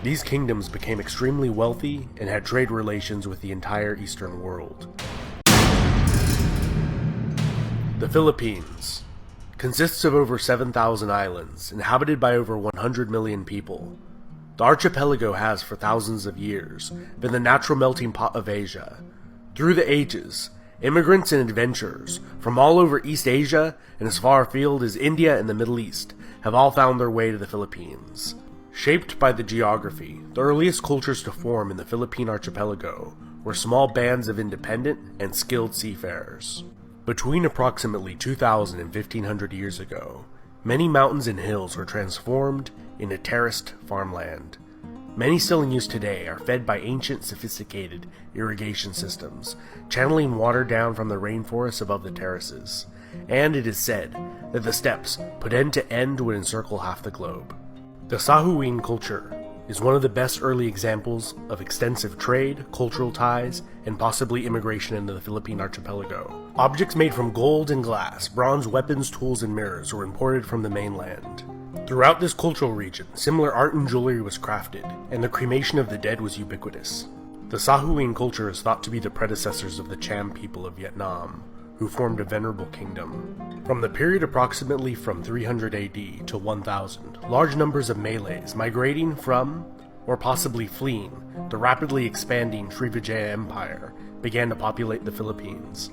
These kingdoms became extremely wealthy and had trade relations with the entire Eastern world. The Philippines consists of over 7,000 islands, inhabited by over 100 million people. The archipelago has, for thousands of years, been the natural melting pot of Asia. Through the ages, immigrants and adventurers from all over East Asia and as far afield as India and the Middle East have all found their way to the Philippines. Shaped by the geography, the earliest cultures to form in the Philippine archipelago were small bands of independent and skilled seafarers. Between approximately 2,000 and 1,500 years ago, many mountains and hills were transformed into terraced farmland. Many still in use today are fed by ancient, sophisticated irrigation systems, channeling water down from the rainforests above the terraces, and it is said that the steppes, put end to end, would encircle half the globe. The Sahuin culture is one of the best early examples of extensive trade, cultural ties, and possibly immigration into the Philippine archipelago. Objects made from gold and glass, bronze weapons, tools, and mirrors were imported from the mainland. Throughout this cultural region, similar art and jewelry was crafted, and the cremation of the dead was ubiquitous. The Sahuin culture is thought to be the predecessors of the Cham people of Vietnam, who formed a venerable kingdom. From the period approximately from 300 AD to 1000, large numbers of Malays migrating from, or possibly fleeing, the rapidly expanding Srivijaya Empire began to populate the Philippines.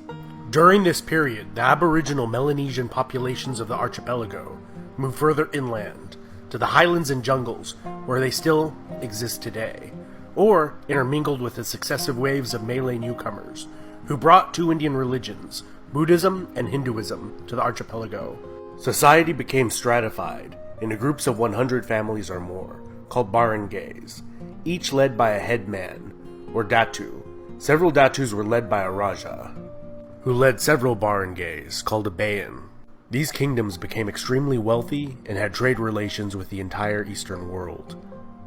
During this period, the aboriginal Melanesian populations of the archipelago moved further inland, to the highlands and jungles where they still exist today, or intermingled with the successive waves of Malay newcomers, who brought two Indian religions, Buddhism and Hinduism, to the archipelago. Society became stratified into groups of 100 families or more, called barangays, each led by a headman, or datu. Several datus were led by a raja, who led several barangays, called a bayan. These kingdoms became extremely wealthy and had trade relations with the entire Eastern world.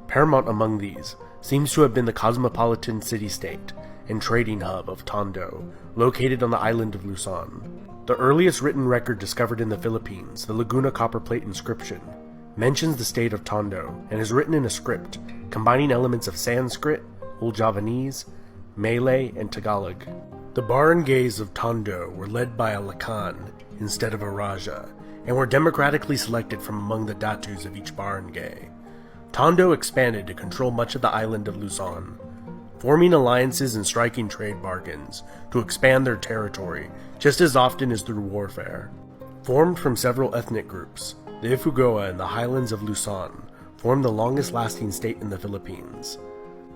Paramount among these seems to have been the cosmopolitan city-state and trading hub of Tondo, located on the island of Luzon. The earliest written record discovered in the Philippines, the Laguna copperplate inscription, mentions the state of Tondo and is written in a script combining elements of Sanskrit, Old Javanese, Malay, and Tagalog. The barangays of Tondo were led by a lakan instead of a raja, and were democratically selected from among the datus of each barangay. Tondo expanded to control much of the island of Luzon, forming alliances and striking trade bargains to expand their territory just as often as through warfare. Formed from several ethnic groups, the Ifugao in the highlands of Luzon formed the longest-lasting state in the Philippines.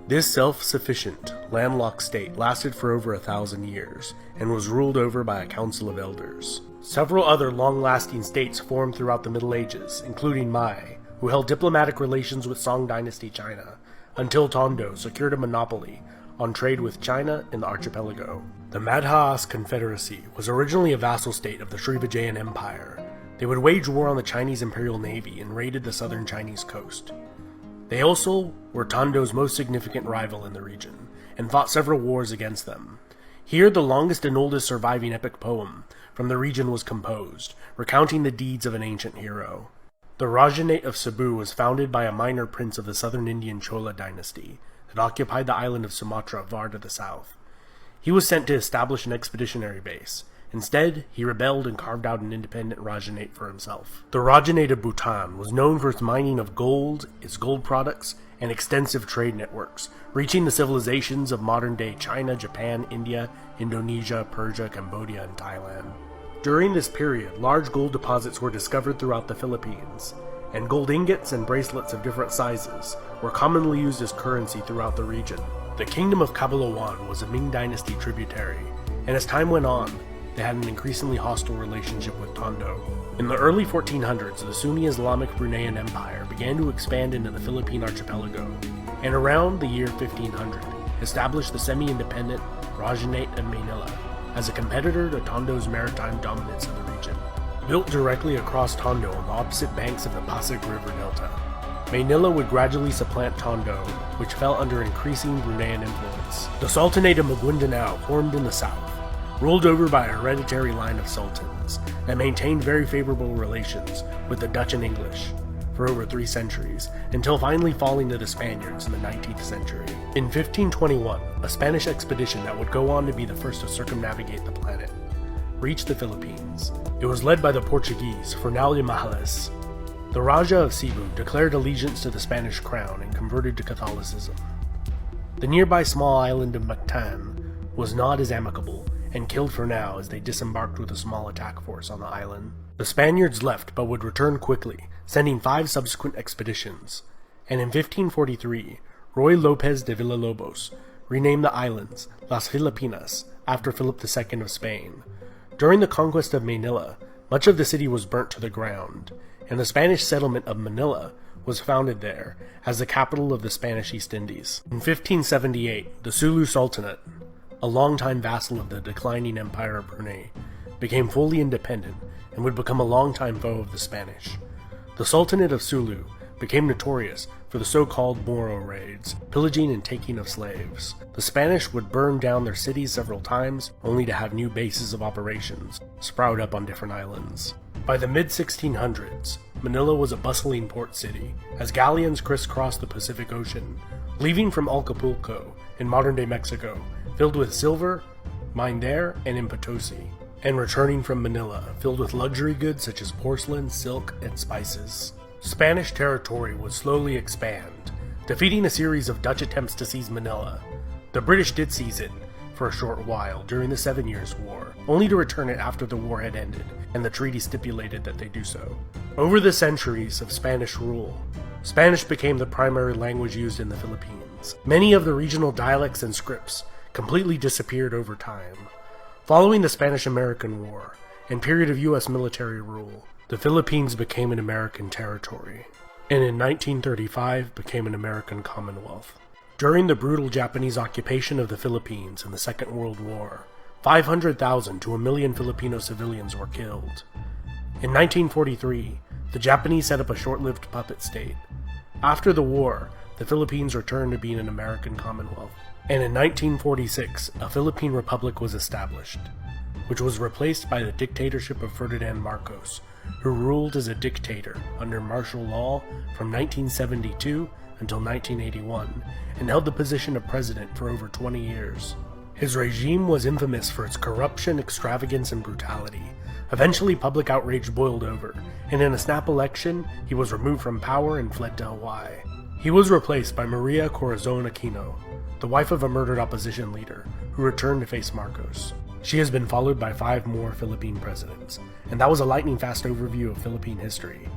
This self-sufficient, landlocked state lasted for over 1,000 years and was ruled over by a council of elders. Several other long-lasting states formed throughout the Middle Ages, including Mai, who held diplomatic relations with Song Dynasty China, until Tondo secured a monopoly on trade with China in the archipelago. The Madhas Confederacy was originally a vassal state of the Srivijayan Empire. They would wage war on the Chinese Imperial Navy and raided the southern Chinese coast. They also were Tondo's most significant rival in the region, and fought several wars against them. Here the longest and oldest surviving epic poem from the region was composed, recounting the deeds of an ancient hero. The Rajanate of Cebu was founded by a minor prince of the southern Indian Chola dynasty that occupied the island of Sumatra far to the south. He was sent to establish an expeditionary base. Instead, he rebelled and carved out an independent Rajanate for himself. The Rajanate of Bhutan was known for its mining of gold, its gold products, and extensive trade networks, reaching the civilizations of modern-day China, Japan, India, Indonesia, Persia, Cambodia, and Thailand. During this period, large gold deposits were discovered throughout the Philippines, and gold ingots and bracelets of different sizes were commonly used as currency throughout the region. The kingdom of Cabalawan was a Ming dynasty tributary, and as time went on, they had an increasingly hostile relationship with Tondo. In the early 1400s, the Sunni Islamic Bruneian Empire began to expand into the Philippine archipelago, and around the year 1500, established the semi-independent Rajanate of Manila as a competitor to Tondo's maritime dominance in the region. Built directly across Tondo on the opposite banks of the Pasig River Delta, Manila would gradually supplant Tondo, which fell under increasing Bruneian influence. The Sultanate of Maguindanao formed in the south, ruled over by a hereditary line of sultans that maintained very favorable relations with the Dutch and English. for over 3 centuries, until finally falling to the Spaniards in the 19th century. In 1521, a Spanish expedition that would go on to be the first to circumnavigate the planet reached the Philippines. It was led by the Portuguese, Ferdinand Magellan. The Raja of Cebu declared allegiance to the Spanish crown and converted to Catholicism. The nearby small island of Mactan was not as amicable and killed for now as they disembarked with a small attack force on the island. The Spaniards left but would return quickly, sending 5 subsequent expeditions, and in 1543, Ruy Lopez de Villalobos renamed the islands Las Filipinas after Philip II of Spain. During the conquest of Manila, much of the city was burnt to the ground, and the Spanish settlement of Manila was founded there as the capital of the Spanish East Indies. In 1578, the Sulu Sultanate, a longtime vassal of the declining Empire of Brunei, became fully independent and would become a longtime foe of the Spanish. The Sultanate of Sulu became notorious for the so-called Moro raids, pillaging and taking of slaves. The Spanish would burn down their cities several times, only to have new bases of operations sprout up on different islands. By the mid-1600s, Manila was a bustling port city, as galleons crisscrossed the Pacific Ocean, leaving from Acapulco in modern-day Mexico, filled with silver, mined there and in Potosi, and returning from Manila, filled with luxury goods such as porcelain, silk, and spices. Spanish territory would slowly expand, defeating a series of Dutch attempts to seize Manila. The British did seize it for a short while during the 7 Years' War, only to return it after the war had ended, and the treaty stipulated that they do so. Over the centuries of Spanish rule, Spanish became the primary language used in the Philippines. Many of the regional dialects and scripts completely disappeared over time. Following the Spanish-American War and period of U.S. military rule, the Philippines became an American territory, and in 1935 became an American Commonwealth. During the brutal Japanese occupation of the Philippines in the Second World War, 500,000 to 1 million Filipino civilians were killed. In 1943, the Japanese set up a short-lived puppet state. After the war, the Philippines returned to being an American Commonwealth, and in 1946, a Philippine Republic was established, which was replaced by the dictatorship of Ferdinand Marcos, who ruled as a dictator under martial law from 1972 until 1981, and held the position of president for over 20 years. His regime was infamous for its corruption, extravagance, and brutality. Eventually, public outrage boiled over, and in a snap election, he was removed from power and fled to Hawaii. He was replaced by Maria Corazon Aquino, the wife of a murdered opposition leader, who returned to face Marcos. She has been followed by 5 more Philippine presidents, and that was a lightning-fast overview of Philippine history.